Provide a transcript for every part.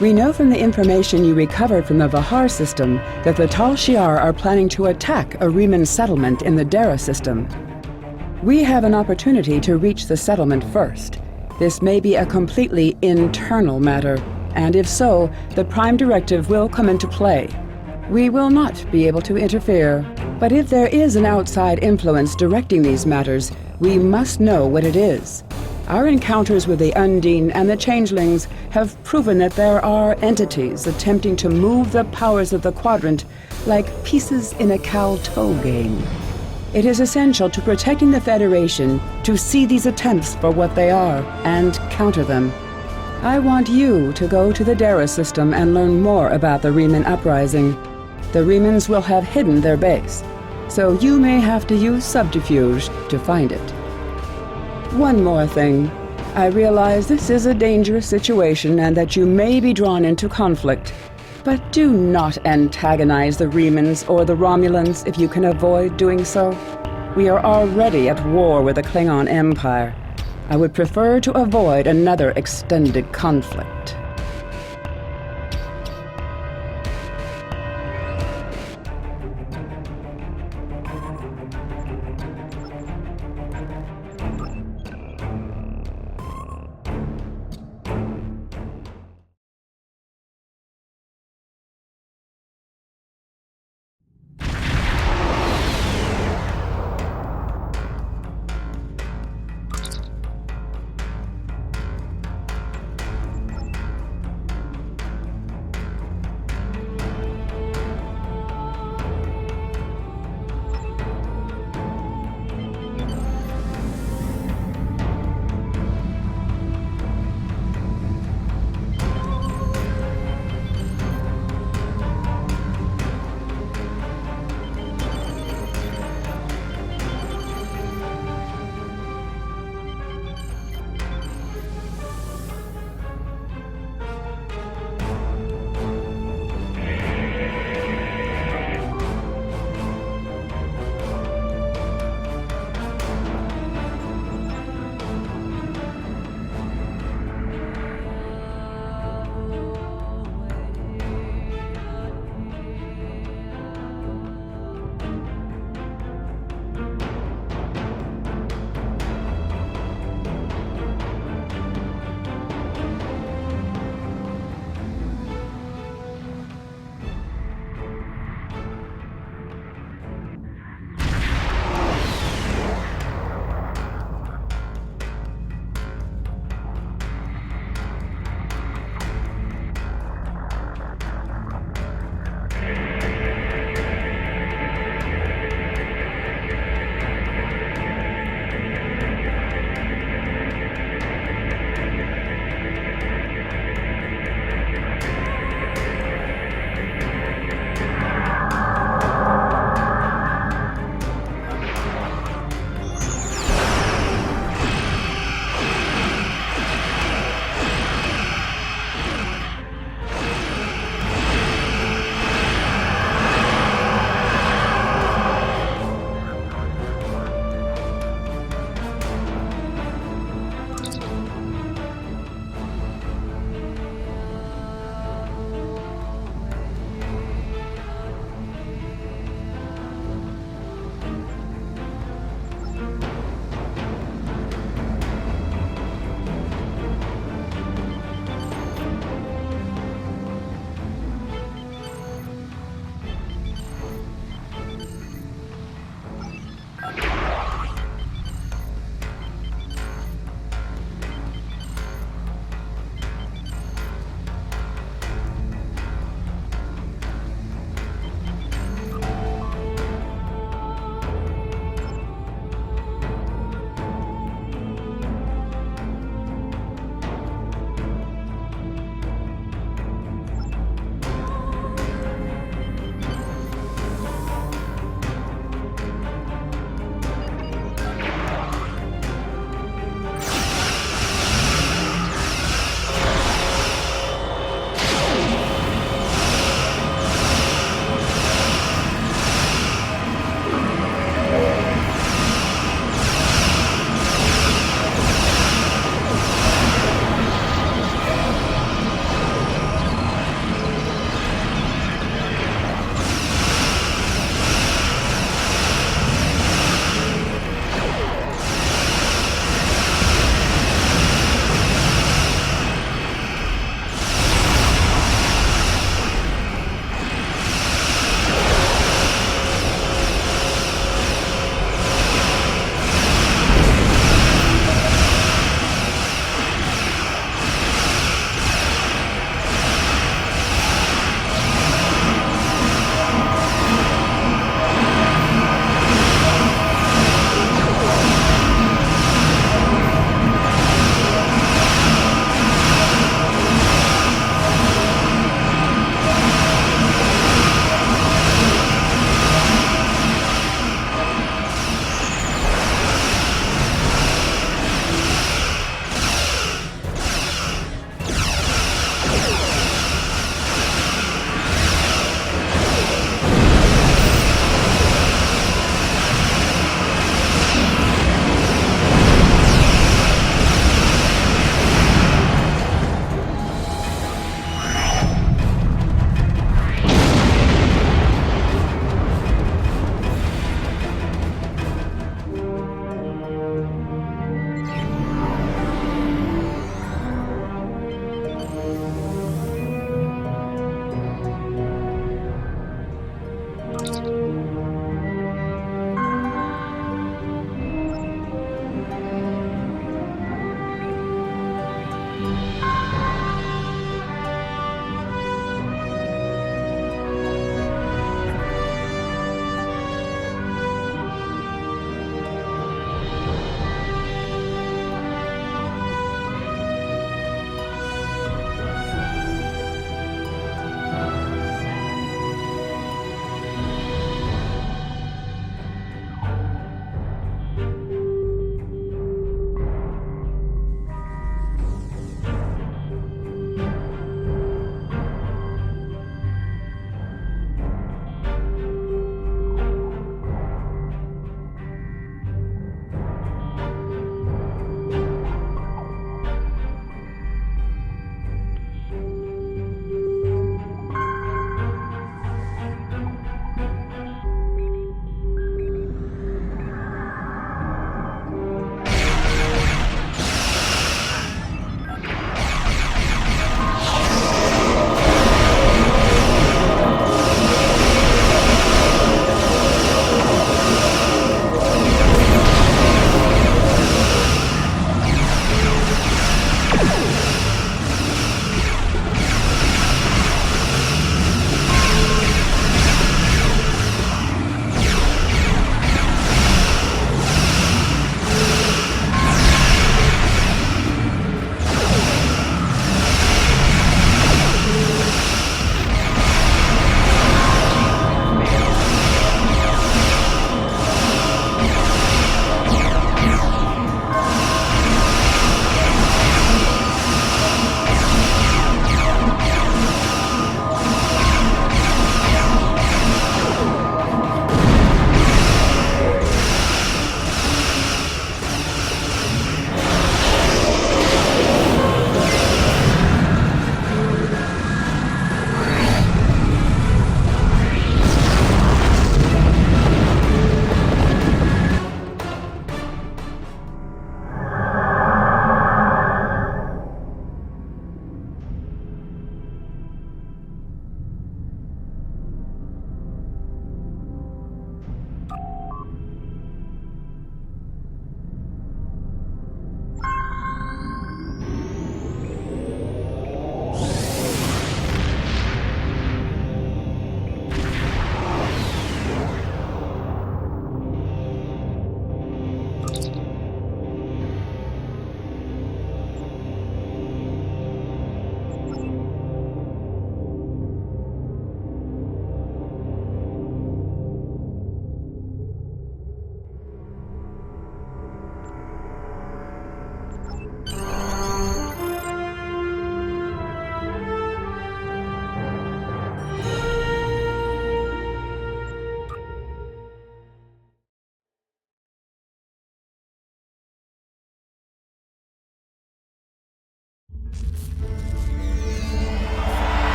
We know from the information you recovered from the Vahar system that the Tal Shiar are planning to attack a Riemann settlement in the Dara system. We have an opportunity to reach the settlement first. This may be a completely internal matter, and if so, the Prime Directive will come into play. We will not be able to interfere, but if there is an outside influence directing these matters, we must know what it is. Our encounters with the Undine and the Changelings have proven that there are entities attempting to move the powers of the Quadrant like pieces in a cow-toe game. It is essential to protecting the Federation to see these attempts for what they are and counter them. I want you to go to the Dara system and learn more about the Riemann Uprising. The Riemanns will have hidden their base, so you may have to use subterfuge to find it. One more thing. I realize this is a dangerous situation and that you may be drawn into conflict. But do not antagonize the Riemanns or the Romulans if you can avoid doing so. We are already at war with the Klingon Empire. I would prefer to avoid another extended conflict.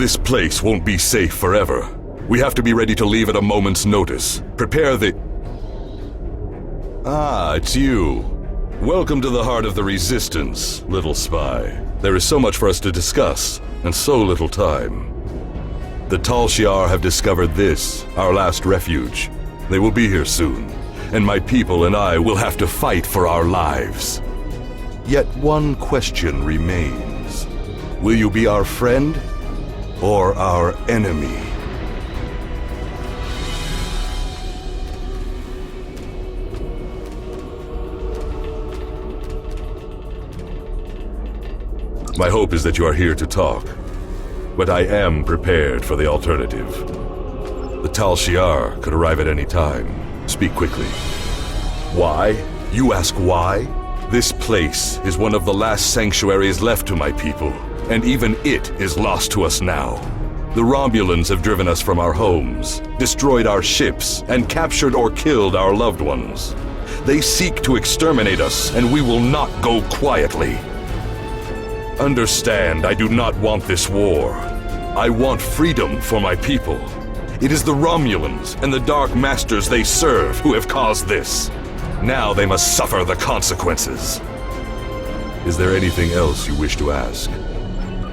This place won't be safe forever. We have to be ready to leave at a moment's notice. Prepare the... Ah, it's you. Welcome to the heart of the Resistance, little spy. There is so much for us to discuss, and so little time. The Tal Shiar have discovered this, our last refuge. They will be here soon, and my people and I will have to fight for our lives. Yet one question remains. Will you be our friend or our enemy? My hope is that you are here to talk, but I am prepared for the alternative. The Tal Shiar could arrive at any time. Speak quickly. Why? You ask why? This place is one of the last sanctuaries left to my people, and even it is lost to us now. The Romulans have driven us from our homes, destroyed our ships, and captured or killed our loved ones. They seek to exterminate us, and we will not go quietly. Understand, I do not want this war. I want freedom for my people. It is the Romulans and the Dark Masters they serve who have caused this. Now they must suffer the consequences. Is there anything else you wish to ask?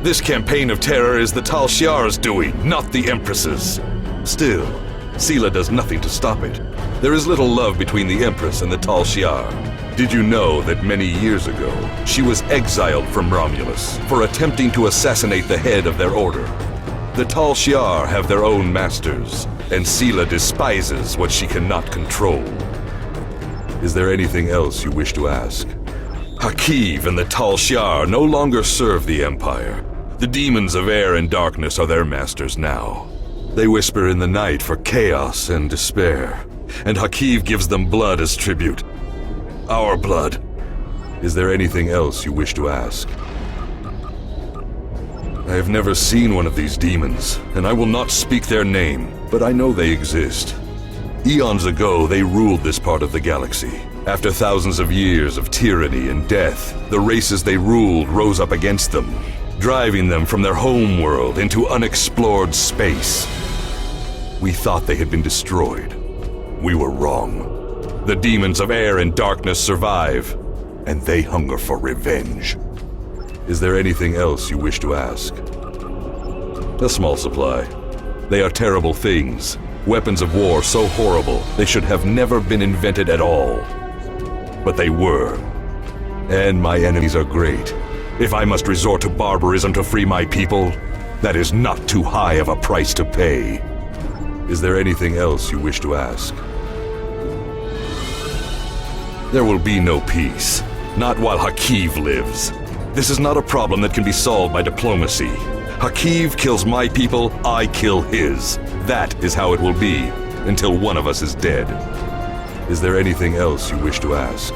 This campaign of terror is the Tal Shiar's doing, not the Empress's. Still, Sela does nothing to stop it. There is little love between the Empress and the Tal Shiar. Did you know that many years ago, she was exiled from Romulus for attempting to assassinate the head of their order? The Tal Shiar have their own masters, and Sela despises what she cannot control. Is there anything else you wish to ask? Hakiv and the Tal Shiar no longer serve the Empire. The demons of air and darkness are their masters now. They whisper in the night for chaos and despair, and Hakiv gives them blood as tribute. Our blood. Is there anything else you wish to ask? I have never seen one of these demons, and I will not speak their name, but I know they exist. Eons ago, they ruled this part of the galaxy. After thousands of years of tyranny and death, the races they ruled rose up against them, driving them from their home world into unexplored space. We thought they had been destroyed. We were wrong. The demons of air and darkness survive, and they hunger for revenge. Is there anything else you wish to ask? A small supply. They are terrible things. Weapons of war so horrible, they should have never been invented at all. But they were. And my enemies are great. If I must resort to barbarism to free my people, that is not too high of a price to pay. Is there anything else you wish to ask? There will be no peace. Not while Hakiv lives. This is not a problem that can be solved by diplomacy. Hakiv kills my people, I kill his. That is how it will be, until one of us is dead. Is there anything else you wish to ask?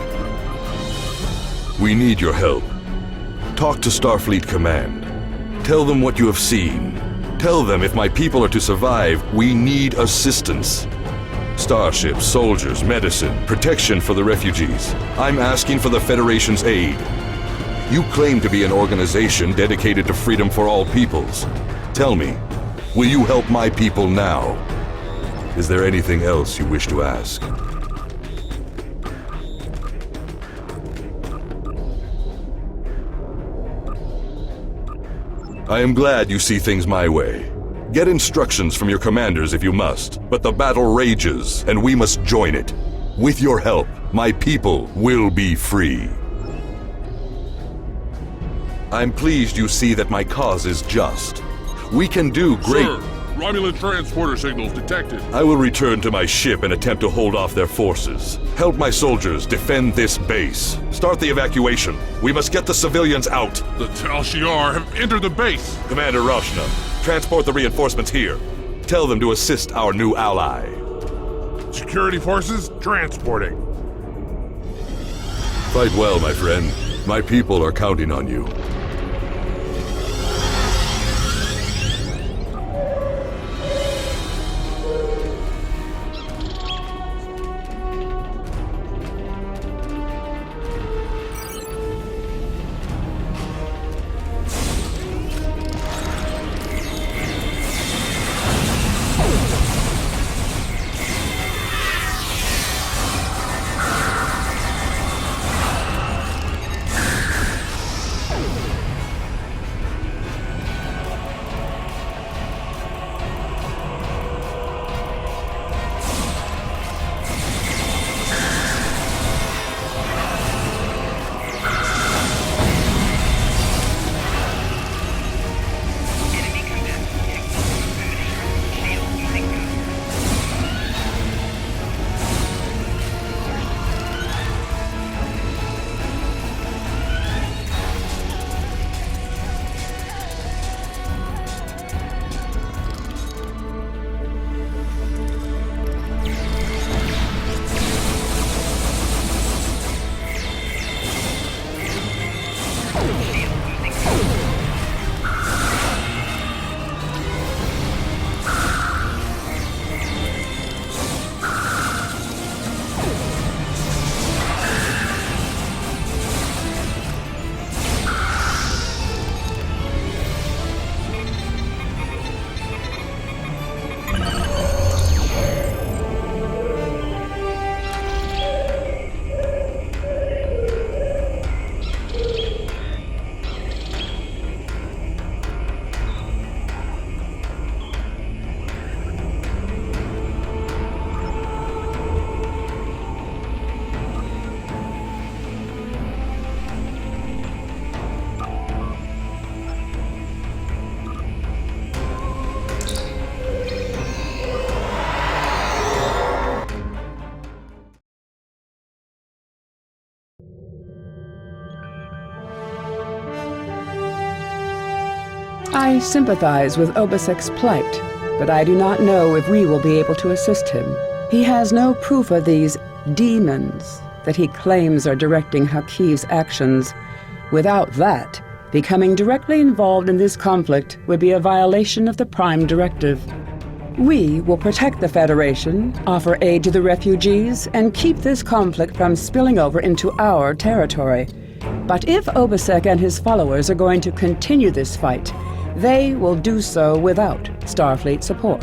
We need your help. Talk to Starfleet Command. Tell them what you have seen. Tell them if my people are to survive, we need assistance. Starships, soldiers, medicine, protection for the refugees. I'm asking for the Federation's aid. You claim to be an organization dedicated to freedom for all peoples. Tell me, will you help my people now? Is there anything else you wish to ask? I am glad you see things my way. Get instructions from your commanders if you must, but the battle rages, and we must join it. With your help, my people will be free. I'm pleased you see that my cause is just. We can do great... Sir, Romulan transporter signals detected. I will return to my ship and attempt to hold off their forces. Help my soldiers defend this base. Start the evacuation. We must get the civilians out. The Tal Shiar have entered the base. Commander Rashna, transport the reinforcements here. Tell them to assist our new ally. Security forces transporting. Fight well, my friend. My people are counting on you. I sympathize with Obasek's plight, but I do not know if we will be able to assist him. He has no proof of these demons that he claims are directing Hakiv's actions. Without that, becoming directly involved in this conflict would be a violation of the Prime Directive. We will protect the Federation, offer aid to the refugees, and keep this conflict from spilling over into our territory. But if Obasek and his followers are going to continue this fight, they will do so without Starfleet support.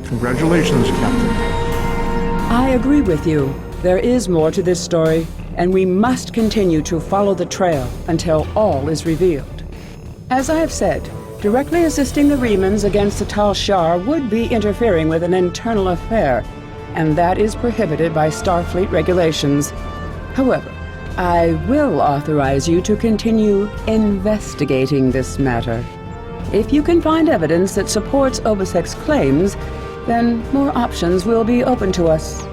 Congratulations, Captain. I agree with you. There is more to this story, and we must continue to follow the trail until all is revealed. As I have said, directly assisting the Remans against the Tal Shiar would be interfering with an internal affair, and that is prohibited by Starfleet regulations. However, I will authorize you to continue investigating this matter. If you can find evidence that supports Obasek's claims, then more options will be open to us.